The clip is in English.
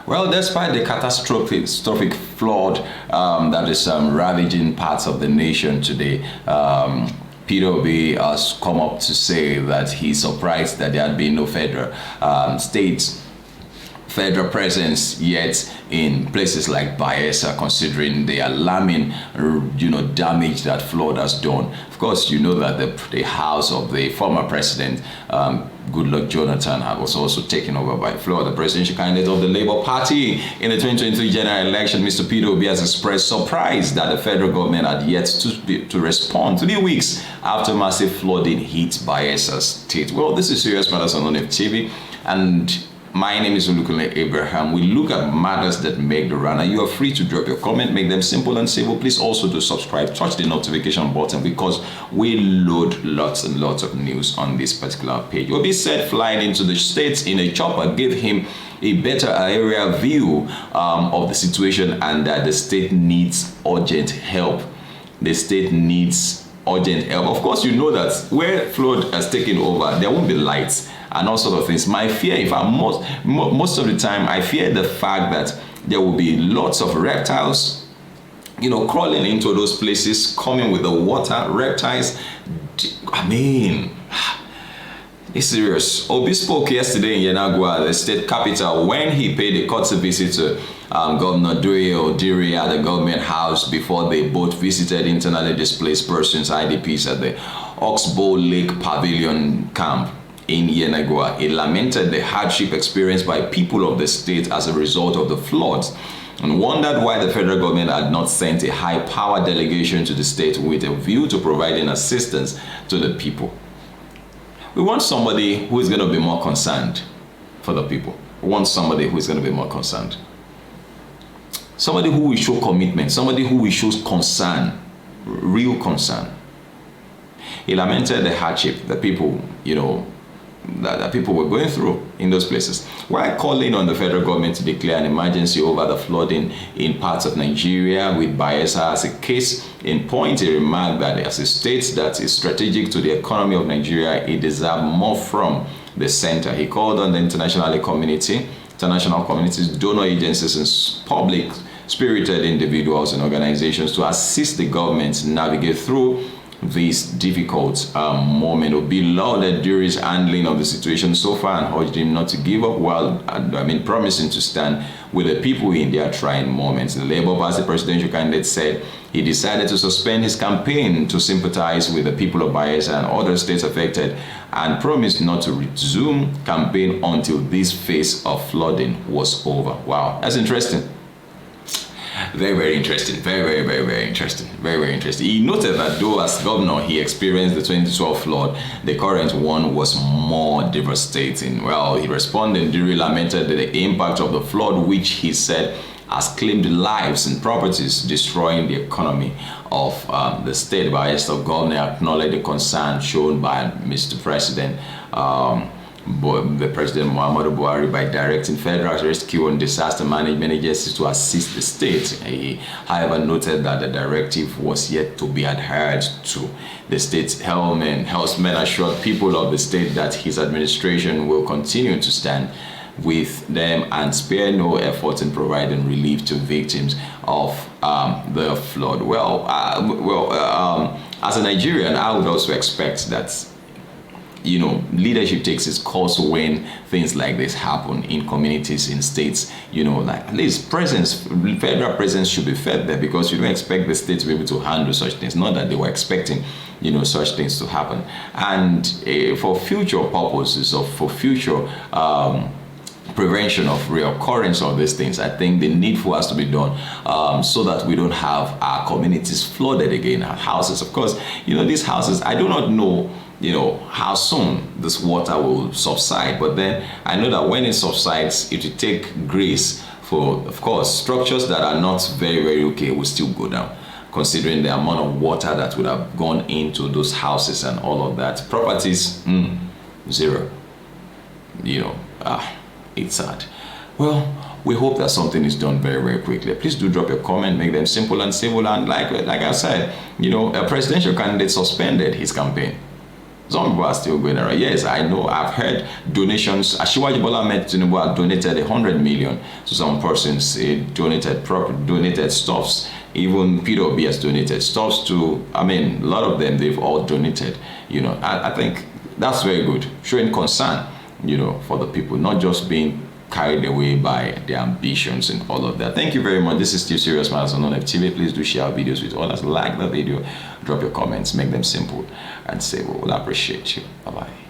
Well, despite the catastrophic flood that is ravaging parts of the nation today, Peter Obi has come up to say that he's surprised that there had been no federal presence yet in places like Bayelsa, considering the alarming, damage that flood has done. Of course, you know that the house of the former president, Goodluck Jonathan, was also taken over by flood. The presidential candidate of the Labour Party in the 2023 general election, Mr. Peter Obi, has expressed surprise that the federal government had yet to respond 3 weeks after massive flooding hit Bayelsa State. Well, this is Serious Matters on ONIF TV, and my name is Olukunle Abraham. We look at matters that make the runner. You are free to drop your comment, make them simple and simple. Please also do subscribe, touch the notification button, because we load lots and lots of news on this particular page. Obi said flying into the states in a chopper gave him a better aerial view of the situation, and that the state needs urgent help. The state needs urgent help. Of course, you know that where flood has taken over, there won't be lights and all sort of things. My fear, if I'm most of the time, I fear the fact that there will be lots of reptiles, crawling into those places, coming with the water. Reptiles, I mean, it's serious. Obi spoke yesterday in Yenagoa, the state capital, when he paid a courtesy visit to Governor Dure Odiri at the government house before they both visited internally displaced persons, IDPs, at the Oxbow Lake Pavilion camp in Yenagoa. He lamented the hardship experienced by people of the state as a result of the floods, and wondered why the federal government had not sent a high-powered delegation to the state with a view to providing assistance to the people. We want somebody who is going to be more concerned for the people. We want somebody who is going to be more concerned. Somebody who will show commitment, somebody who will show concern, real concern. He lamented the hardship that people, that people were going through in those places, while calling on the federal government to declare an emergency over the flooding in parts of Nigeria, with Bayelsa as a case in point. He remarked that as a state that is strategic to the economy of Nigeria, it deserves more from the center. He called on the international communities, donor agencies, and public-spirited individuals and organizations to assist the government to navigate through this difficult moment. Obi lauded Duri's handling of the situation so far and urged him not to give up, while promising to stand with the people in their trying moments. The Labour Party presidential candidate said he decided to suspend his campaign to sympathize with the people of Bayelsa and other states affected, and promised not to resume campaign until this phase of flooding was over. Wow, that's interesting. Very interesting. Very interesting. Very interesting. He noted that though as governor he experienced the 2012 flood, the current one was more devastating. Well, he responded, Duri lamented the impact of the flood, which he said has claimed lives and properties, destroying the economy of the state. Bayelsa governor acknowledged the concern shown by Mr. President, the President Muhammadu Buhari, by directing federal rescue and disaster management agencies to assist the state. He, however, noted that the directive was yet to be adhered to. The state's helmsman assured people of the state that his administration will continue to stand with them and spare no effort in providing relief to victims of the flood. As a Nigerian, I would also expect that leadership takes its course when things like this happen in communities, in states. Like at least federal presence should be fed there, because you don't expect the state to be able to handle such things. Not that they were expecting, such things to happen. And for future purposes, or for future prevention of reoccurrence of these things, I think the needful has to be done so that we don't have our communities flooded again. Our houses, of course, these houses, I do not know how soon this water will subside, but then I know that when it subsides, it will take grace for, of course, structures that are not very okay will still go down, considering the amount of water that would have gone into those houses and all of that. Properties, zero. It's sad. Well, we hope that something is done very quickly. Please do drop your comment, make them simple and civil, and like I said, a presidential candidate suspended his campaign. Some people are still going around. Yes, I know. I've heard donations. Asiwaju Bola Ahmed Tinubu had donated 100 million to some persons. He donated stuffs. Even Peter Obi has donated stuffs to. I mean, a lot of them, they've all donated. You know, I think that's very good. Showing concern, you know, for the people, not just being carried away by their ambitions and all of that. Thank you very much. This is still Serious Matters on ONIF TV. Please do share our videos with others. Like the video, drop your comments, make them simple, and say we'll appreciate you. Bye-bye.